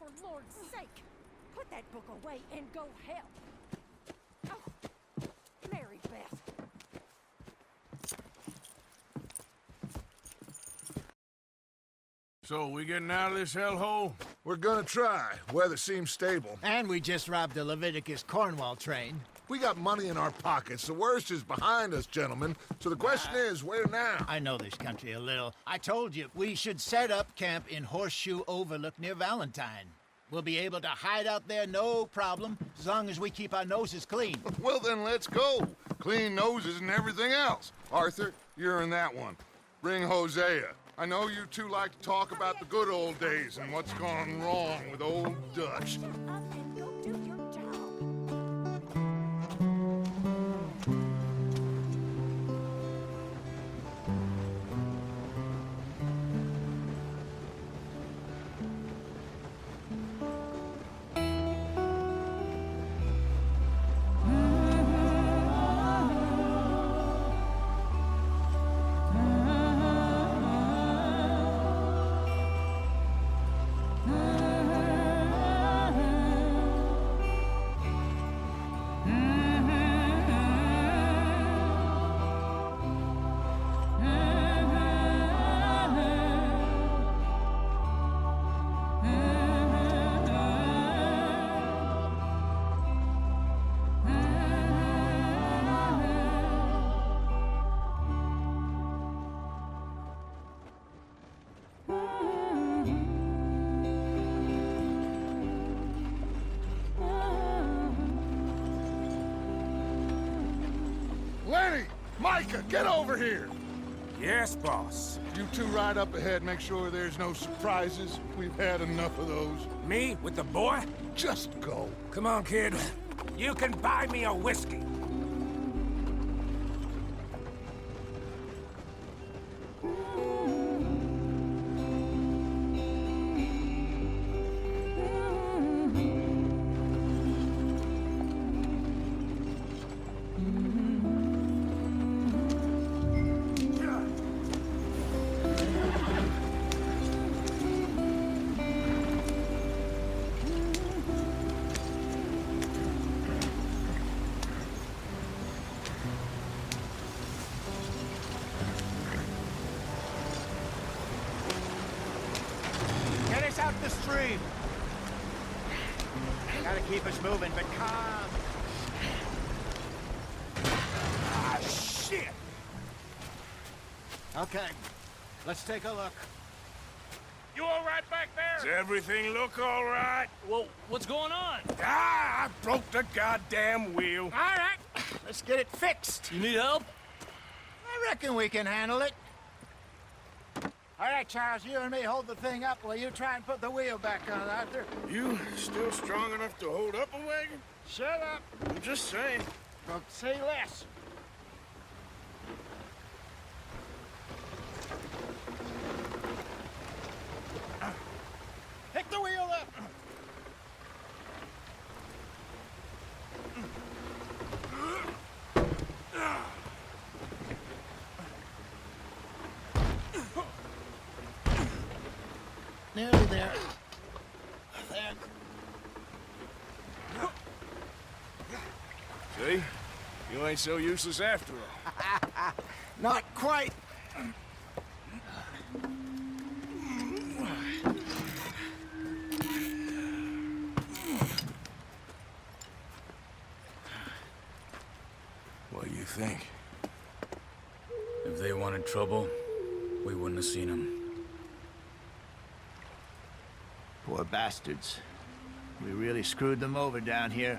for Lord's sake! Put that book away and go help! Oh, Mary Beth. So, we getting out of this hellhole? We're gonna try. Weather seems stable. And we just robbed the Leviticus Cornwall train. We got money in our pockets. The worst is behind us, gentlemen. So the question is, where now? I know this country a little. I told you, we should set up camp in Horseshoe Overlook near Valentine. We'll be able to hide out there, no problem, as long as we keep our noses clean. Well, then let's go. Clean noses and everything else. Arthur, you're in that one. Bring Hosea. I know you two like to talk about the good old days and what's gone wrong with old Dutch. Shut up and go do your job. Lenny! Micah, get over here! Yes, boss. You two ride up ahead, make sure there's no surprises. We've had enough of those. Me with the boy? Just go. Come on, kid. You can buy me a whiskey. Get us out the stream. Gotta keep us moving, but calm. Ah, shit! Okay, let's take a look. You all right back Does there? everything look all right? Well, what's going on? Ah, I broke the goddamn wheel. All right, let's get it fixed. You need help? I reckon we can handle it. All right, Charles, you and me hold the thing up while you try and put the wheel back on, Arthur. You still strong enough to hold up a wagon? Shut up. I'm just saying. Don't say less. Pick the wheel up. Nearly there. There. See? You ain't so useless after all. Not quite. What do you think? If they wanted trouble, we wouldn't have seen them. Poor bastards. We really screwed them over down here.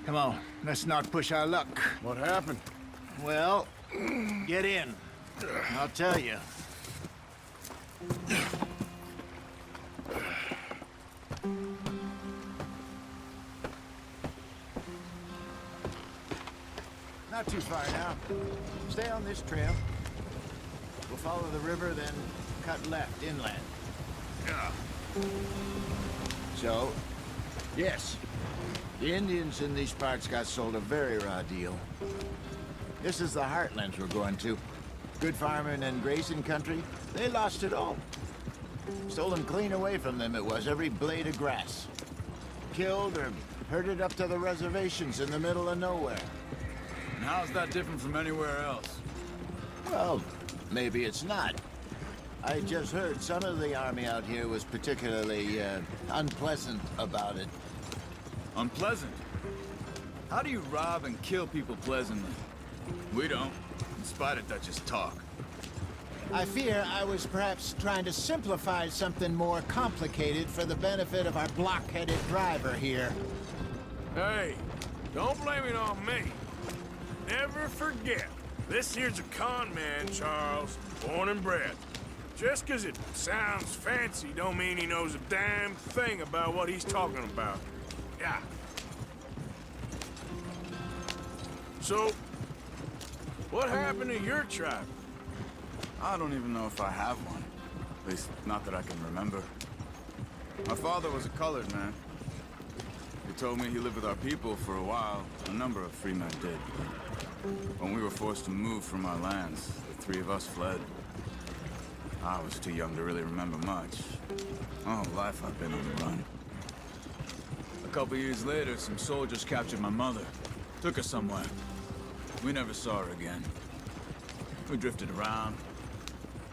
Come on, let's not push our luck. What happened? Well, get in. I'll tell you. Not too far now. Stay on this trail. We'll follow the river, then cut left inland. So, yes, the Indians in these parts got sold a very raw deal. This is the heartlands we're going to. Good farming and grazing country, they lost it all. Stolen clean away from them it was, every blade of grass. Killed or herded up to the reservations in the middle of nowhere. And how's that different from anywhere else? Well, maybe it's not. I just heard some of the army out here was particularly, unpleasant about it. Unpleasant? How do you rob and kill people pleasantly? We don't, in spite of Dutch's talk. I fear I was perhaps trying to simplify something more complicated for the benefit of our block-headed driver here. Hey, don't blame it on me. Never forget, this here's a con man, Charles, born and bred. Just 'cause it sounds fancy don't mean he knows a damn thing about what he's talking about. Yeah. So, what happened to your tribe? I don't even know if I have one. At least, not that I can remember. My father was a colored man. He told me he lived with our people for a while. A number of free men did. When we were forced to move from our lands, the three of us fled. I was too young to really remember much. All life I've been on the run. A couple years later, some soldiers captured my mother. Took her somewhere. We never saw her again. We drifted around.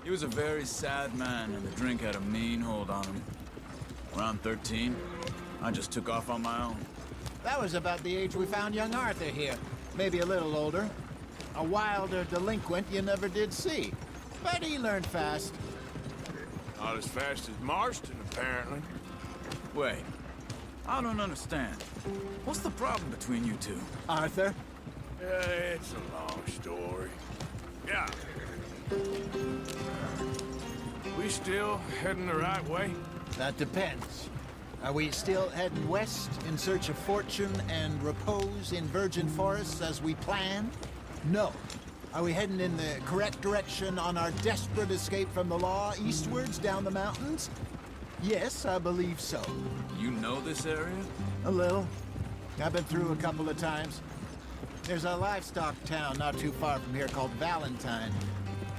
He was a very sad man, and the drink had a mean hold on him. Around 13, I just took off on my own. That was about the age we found young Arthur here. Maybe a little older. A wilder delinquent you never did see. But he learned fast. Not as fast as Marston, apparently. Wait, I don't understand. What's the problem between you two? Arthur? It's a long story. Yeah. We still heading the right way? That depends. Are we still heading west in search of fortune and repose in virgin forests as we planned? No. Are we heading in the correct direction on our desperate escape from the law eastwards down the mountains? Yes, I believe so. You know this area? A little. I've been through a couple of times. There's a livestock town not too far from here called Valentine.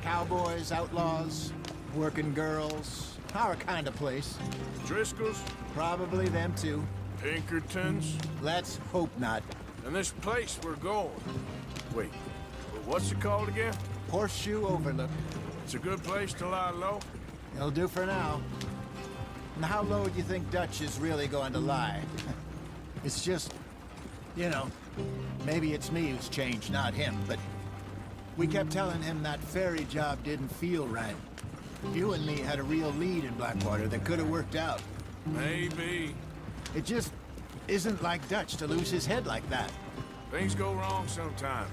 Cowboys, outlaws, working girls, our kind of place. Driscoll's? Probably them too. Pinkertons? Let's hope not. And this place we're going. Wait, what's it called again? Horseshoe Overlook. It's a good place to lie low? It'll do for now. And how low do you think Dutch is really going to lie? It's just, you know, maybe it's me who's changed, not him, but we kept telling him that ferry job didn't feel right. You and me had a real lead in Blackwater that could have worked out. Maybe. It just isn't like Dutch to lose his head like that. Things go wrong sometimes.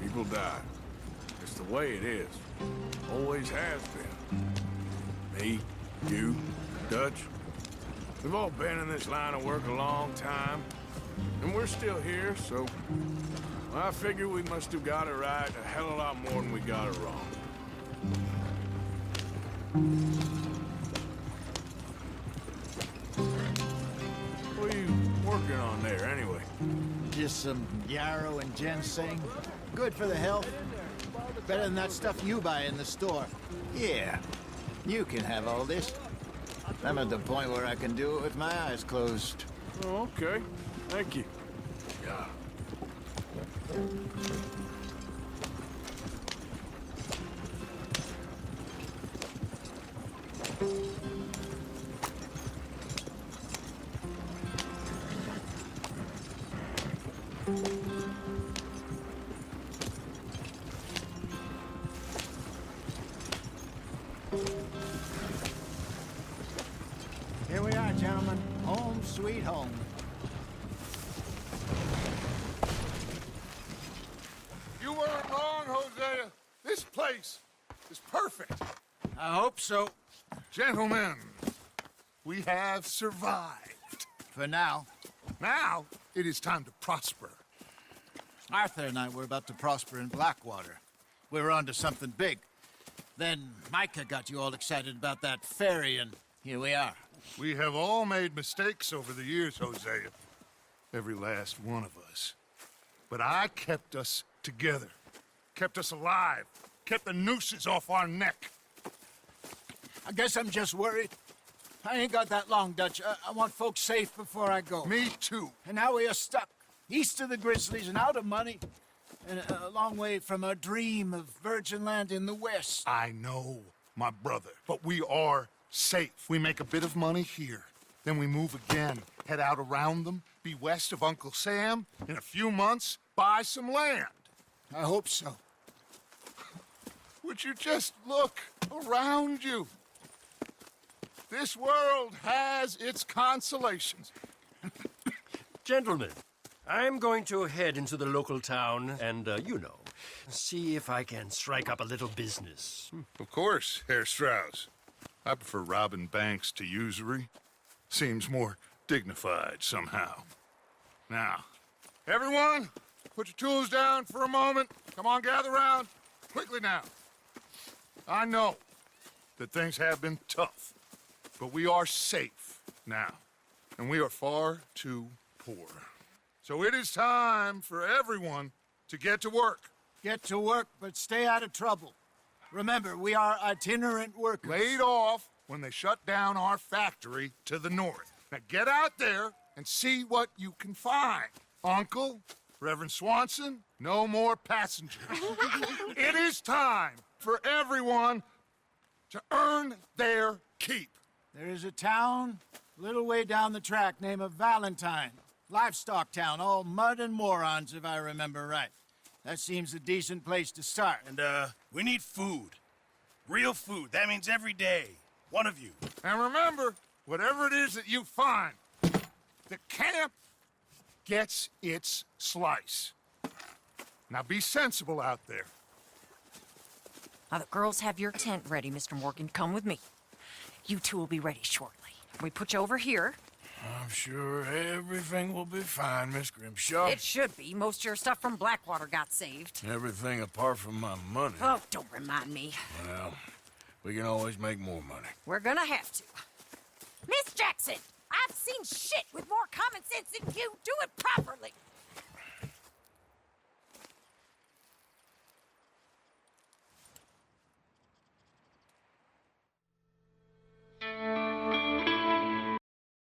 People die. It's the way it is. Always has been. Me, you, Dutch. We've all been in this line of work a long time. And we're still here, so... I figure we must have got it right a hell of a lot more than we got it wrong. What are you working on there, anyway? Just some yarrow and ginseng. Good for the health. Better than that stuff you buy in the store. Yeah, you can have all this. I'm at the point where I can do it with my eyes closed. Oh, okay. Thank you. Yeah. Here we are, gentlemen. Home sweet home. You weren't wrong, Hosea. This place is perfect. I hope so. Gentlemen, we have survived. For now. Now, it is time to prosper. Arthur and I were about to prosper in Blackwater. We were on to something big. Then Micah got you all excited about that ferry, and here we are. We have all made mistakes over the years, Hosea. Every last one of us. But I kept us together. Kept us alive. Kept the nooses off our neck. I guess I'm just worried. I ain't got that long, Dutch. I want folks safe before I go. Me too. And now we are stuck, east of the Grizzlies and out of money, and a long way from our dream of virgin land in the west. I know, my brother, but we are safe. We make a bit of money here, then we move again, head out around them, be west of Uncle Sam, in a few months, buy some land. I hope so. Would you just look around you? This world has its consolations. Gentlemen, I'm going to head into the local town and, see if I can strike up a little business. Of course, Herr Strauss. I prefer robbing banks to usury. Seems more dignified somehow. Now, everyone, put your tools down for a moment. Come on, gather round. Quickly now. I know that things have been tough, but we are safe now, and we are far too poor. So it is time for everyone to get to work. Get to work, but stay out of trouble. Remember, we are itinerant workers. Laid off when they shut down our factory to the north. Now get out there and see what you can find. Uncle, Reverend Swanson, no more passengers. It is time for everyone to earn their keep. There is a town a little way down the track named Valentine. Livestock town, all mud and morons, if I remember right. That seems a decent place to start. And, we need food. Real food. That means every day. One of you. And remember, whatever it is that you find, the camp gets its slice. Now be sensible out there. Now, the girls have your tent ready, Mr. Morgan. Come with me. You two will be ready shortly. We put you over here. I'm sure everything will be fine, Miss Grimshaw. It should be. Most of your stuff from Blackwater got saved. Everything apart from my money. Oh, don't remind me. Well, we can always make more money. We're gonna have to. Miss Jackson, I've seen shit with more common sense than you. Do it properly.